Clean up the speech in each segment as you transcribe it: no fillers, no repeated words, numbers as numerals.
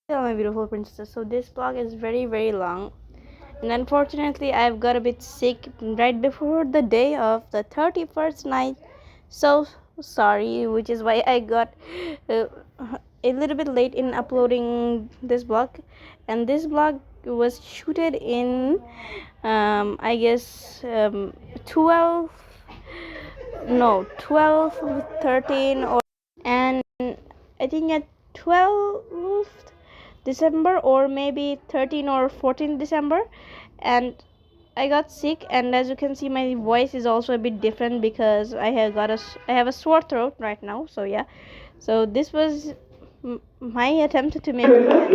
Hello my beautiful princesses. So this vlog is very long, and unfortunately I've got a bit sick right before the day of the 31st night. So sorry, which is why I got uh, a little bit late in uploading this vlog. And this vlog was shooted in I guess 12 no 12 13 or and I think at 12th December or maybe 13 or 14 December, and I got sick. And as you can see, my voice is also a bit different because I have a sore throat right now. So yeah, so this was my attempt to make that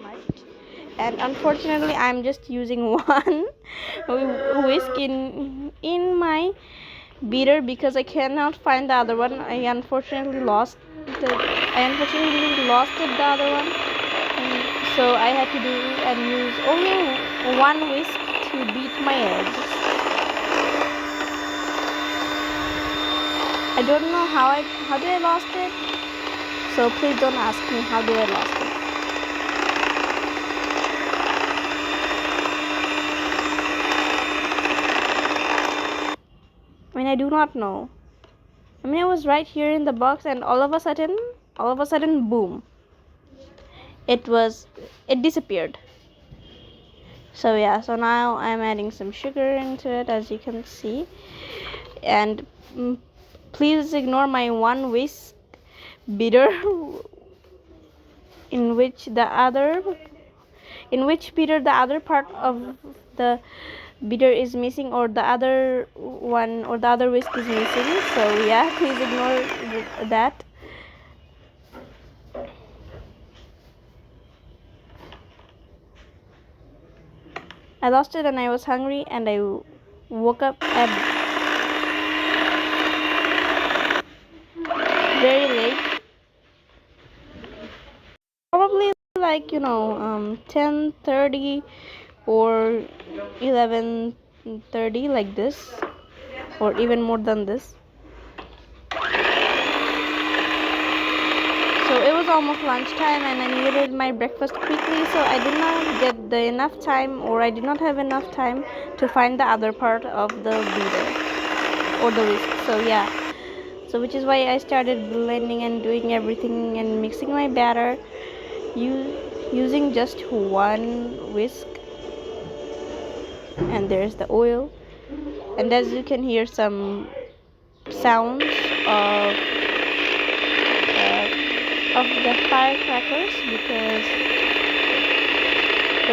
much. And unfortunately I'm just using one whisk in my beater because I cannot find the other one. I unfortunately lost it, the other one. So I had to do and use only one whisk to beat my eggs. I don't know how did I lost it. So please don't ask me how did I lost it. I mean, I do not know. I mean, I was right here in the box, and all of a sudden, boom! It disappeared. So yeah, so now I'm adding some sugar into it, as you can see, and please ignore my one whisk beater in which beater the other part of the beater is missing, or the other one or the other whisk is missing. So yeah, please ignore that. I lost it and I was hungry, and I woke up at very late, probably like 10:30 or 11:30, like this, or even more than this. So it was almost lunchtime and I needed my breakfast quickly, so I did not get enough time, or I did not have enough time to find the other part of the beater or the whisk. So yeah, so which is why I started blending and doing everything and mixing my batter using just one whisk. And there's the oil, and as you can hear some sounds of the firecrackers, because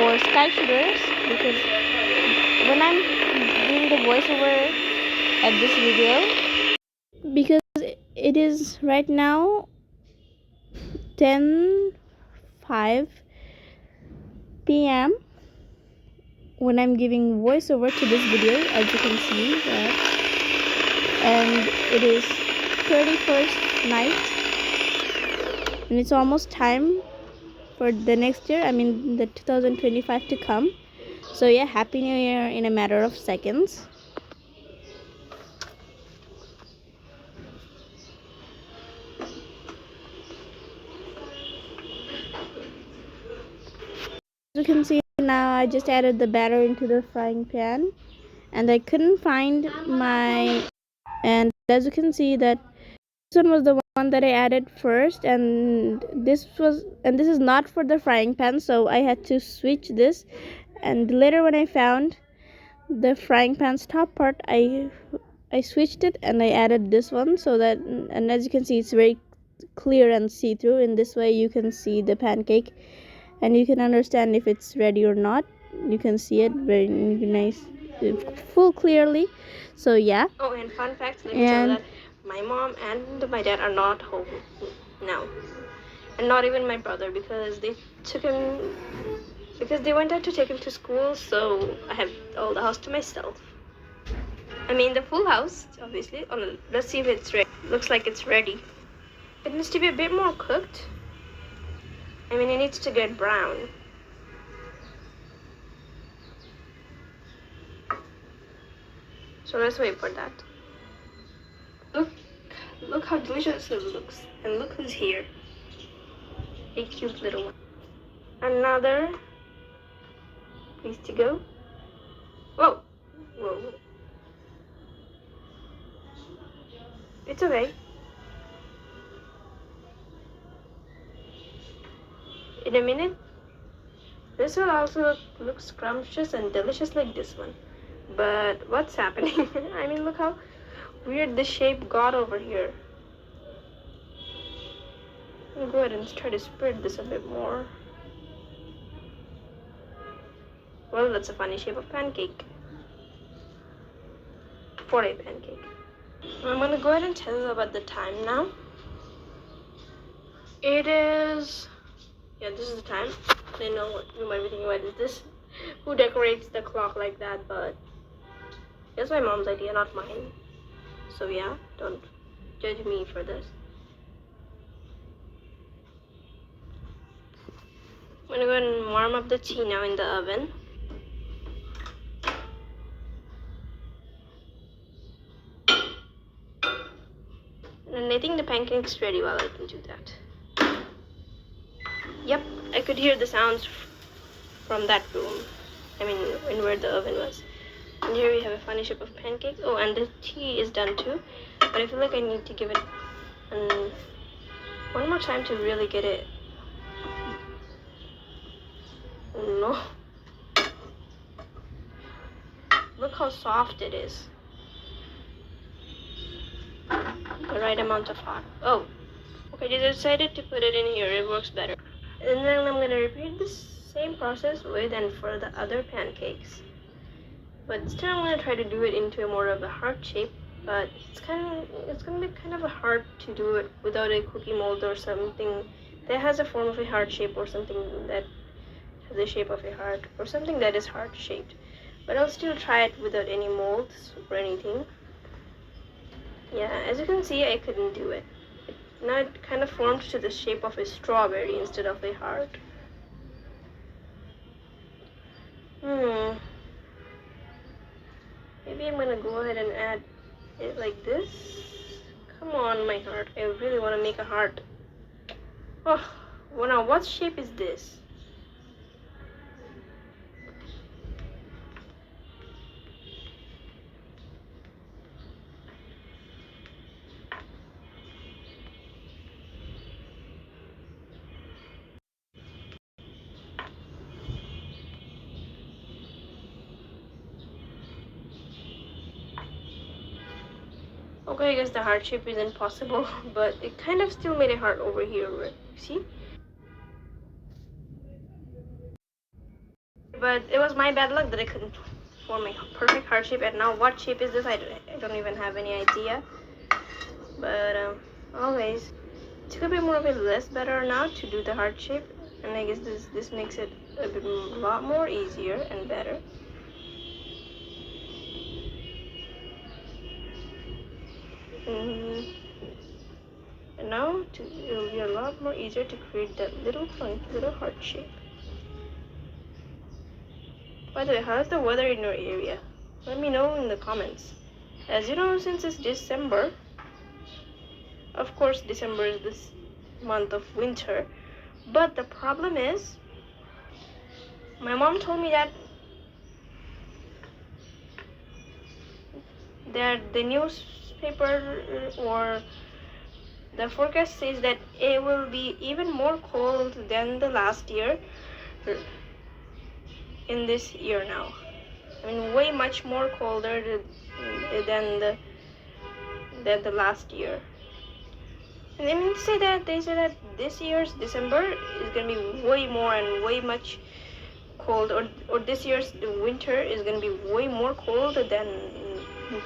or sky shooters, because when I'm doing the voiceover at this video, because it is right now 10:05 p.m. when I'm giving voiceover to this video, as you can see that, and it is 31st night, and it's almost time for the next year, I mean the 2025, to come. So yeah, happy new year in a matter of seconds. As you can see, now I just added the batter into the frying pan, and I couldn't find my, and as you can see that this one was the one that I added first, and this is not for the frying pan, so I had to switch this. And later when I found the frying pan's top part, I switched it and I added this one, so that, and as you can see, it's very clear and see-through. In this way you can see the pancake and you can understand if it's ready or not. You can see it very nice, full clearly. So yeah. Oh, and fun fact, let me tell you that my mom and my dad are not home now, and not even my brother, because they went out to take him to school. So I have all the house to myself. I mean the full house, obviously. Oh, let's see if it's ready. Looks like it's ready. It needs to be a bit more cooked. I mean, it needs to get brown. So let's wait for that. Look how delicious it looks, and look who's here. a cute little one. Another piece to go. Whoa, whoa. It's okay. In a minute, this will also look scrumptious and delicious like this one. But what's happening? I mean, look how weird the shape got over here. I'll go ahead and try to spread this a bit more. Well, that's a funny shape of pancake. For a pancake. I'm gonna go ahead and tell you about the time now. It is... yeah, this is the time. I know what you might be thinking, what is this? Who decorates the clock like that? But it's my mom's idea, not mine. So yeah, don't judge me for this. I'm gonna go ahead and warm up the tea now in the oven. And I think the pancake's ready while I can do that. Yep, I could hear the sounds from that room. I mean, where the oven was. And here we have a funny shape of pancakes. Oh, and the tea is done too. But I feel like I need to give it one more time to really get it. Oh no. Look how soft it is. The right amount of hot. Oh, okay, I decided to put it in here. It works better. And then I'm gonna repeat the same process with and for the other pancakes. But this time I'm gonna try to do it into a more of a heart shape. But it's gonna be kind of hard to do it without a cookie mold or something that has a form of a heart shape, or something that has the shape of a heart, or something that is heart shaped. But I'll still try it without any molds or anything. Yeah, as you can see, I couldn't do it. Now it kind of formed to the shape of a strawberry instead of a heart. Maybe I'm gonna go ahead and add it like this. Come on, my heart. I really want to make a heart. Oh, well, now what shape is this? Okay, I guess the heart shape isn't possible, but it kind of still made a heart over here, right? See? But it was my bad luck that I couldn't form a perfect heart shape. And now what shape is this? I don't even have any idea. But always, it's gonna be more of a less better now to do the heart shape. And I guess this makes it a lot more easier and better. And now it'll be a lot more easier to create that little heart shape. By the way, how's the weather in your area? Let me know in the comments. As you know, since it's December, of course December is this month of winter, but the problem is, my mom told me that the newspaper or the forecast says that it will be even more cold than the last year in this year now. I mean, way much more colder than the last year. And they say that this year's December is gonna be way more and way much cold, or this year's winter is gonna be way more cold than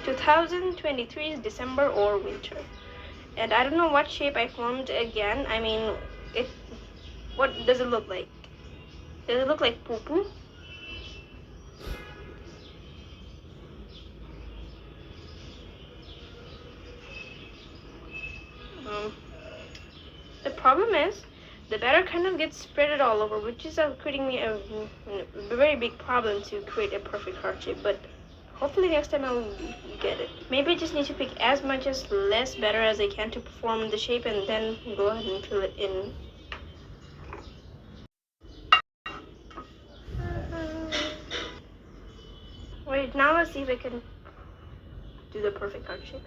2023's December or winter. And I don't know what shape I formed again. I mean, what does it look like? Does it look like poo-poo? The problem is, the batter kind of gets spread all over, which is creating me a very big problem to create a perfect heart shape. But hopefully next time I'll get it. Maybe I just need to pick as much less batter as I can to form the shape, and then go ahead and fill it in. But now let's see if I can do the perfect heart shape.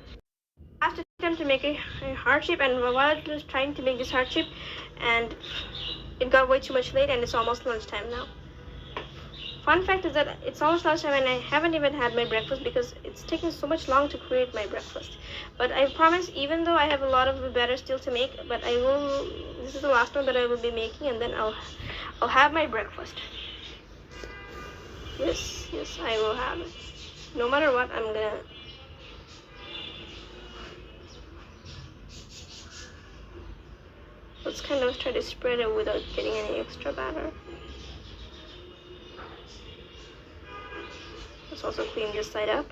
Last attempt to make a heart shape, and while I was trying to make this heart shape, and it got way too much late, and it's almost lunchtime now. Fun fact is that it's almost lunchtime and I haven't even had my breakfast because it's taking so much long to create my breakfast. But I promise, even though I have a lot of batter still to make, but I will. This is the last one that I will be making, and then I'll have my breakfast. Yes, I will have it. No matter what, I'm gonna. Let's kind of try to spread it without getting any extra batter. Let's also clean this side up.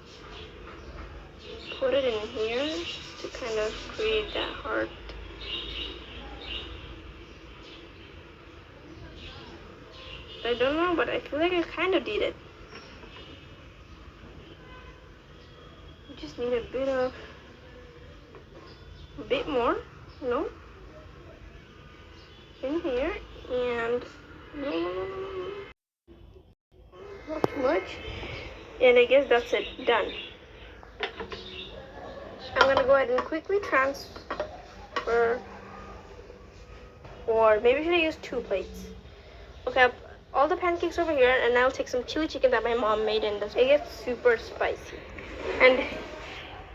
Put it in here to kind of create that heart. I don't know, but I feel like I kind of did it. You just need a bit more, no? In here, and not too much. And I guess that's it, done. I'm gonna go ahead and quickly transfer, or maybe should I use 2 plates? Okay, all the pancakes over here, and I'll take some chili chicken that my mom made, and it gets super spicy. And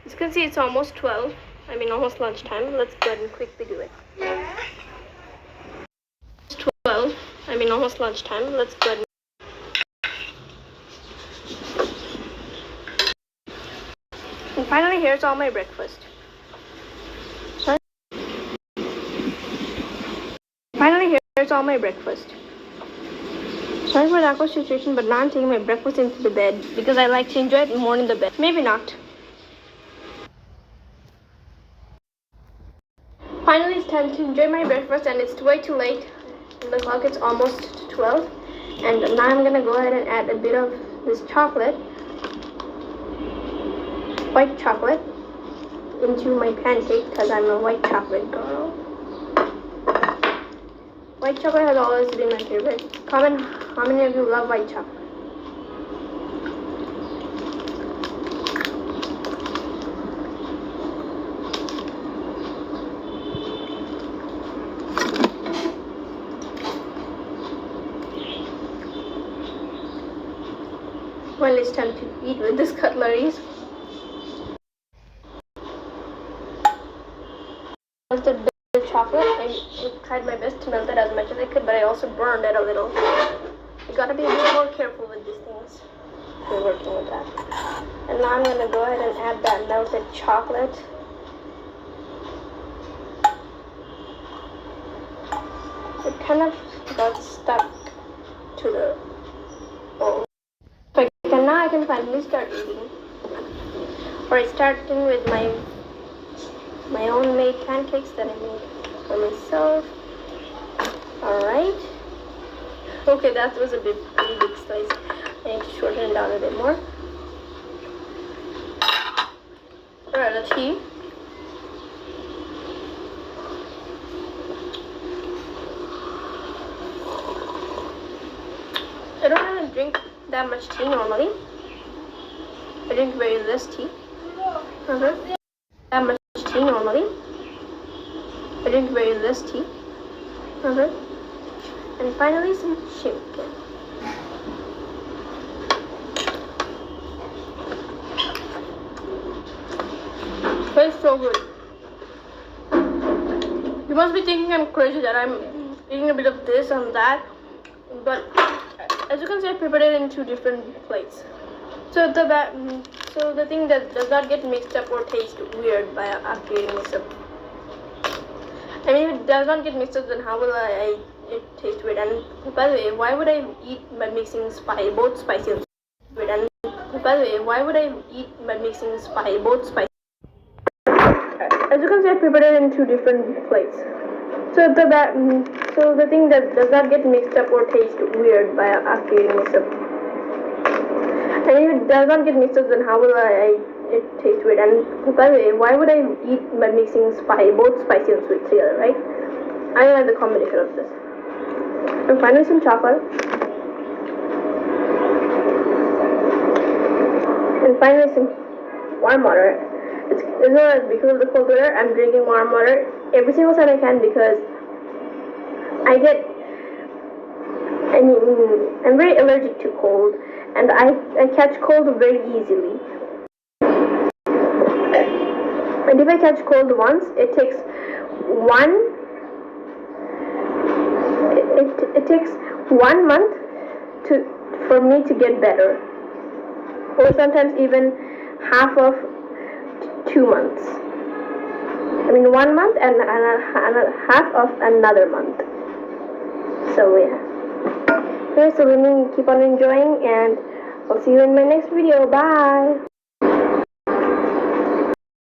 as you can see, it's almost 12. I mean, almost lunchtime. Let's go ahead and quickly do it. It's 12. I mean, almost lunchtime. Let's go ahead. And finally, here's all my breakfast. Finally, here's all my breakfast. Sorry for the awkward situation, but now I'm taking my breakfast into the bed because I like to enjoy it more in the bed. Maybe not. Finally, it's time to enjoy my breakfast, and it's way too late. The clock is almost 12, and now I'm gonna go ahead and add a bit of this chocolate, white chocolate, into my pancake because I'm a white chocolate girl. White chocolate has always been my favorite. Comment how many of you love white chocolate. Well, it's time to eat with this cutleries. Melted the chocolate. I tried my best to melt it as much as I could, but I also burned it a little. You gotta be a bit more careful with these things. We're working with that. And now I'm gonna go ahead and add that melted chocolate. It kind of got stuck to the bowl. So now I can finally start eating. Alright, starting with my own made pancakes that I made for myself. Alright. Okay, that was a pretty big slice. I need to shorten it down a bit more. Alright, let's see. I don't really drink that much tea normally. I drink very less tea. That much tea normally. I drink very less tea. And finally some chicken. Tastes so good. You must be thinking I'm crazy that I'm eating a bit of this and that, but as you can see, I prepared it in 2 different plates. So the thing that does not get mixed up or taste weird by after eating this up. I mean, if it does not get mixed up, then how will it taste weird? And by the way, why would I eat by mixing both spicy and sweet? And by the way, why would I eat by mixing both spicy? As you can see, I prepared it in 2 different plates. So the thing that does not get mixed up or taste weird by after eating this up. And if it does not get mixed up, then how will it taste weird? And by the way, why would I eat by mixing both spicy and sweet together, right? I like the combination of this. And finally some chocolate. And finally, some warm water. It's well because of the cold weather. I'm drinking warm water every single time I can because I get. I mean, I'm very allergic to cold, and I catch cold very easily. And if I catch cold once, it takes it takes 1 month for me to get better, or sometimes even half of 2 months. I mean 1 month and half of another month. So yeah. Okay, so let me keep on enjoying, and I'll see you in my next video. Bye.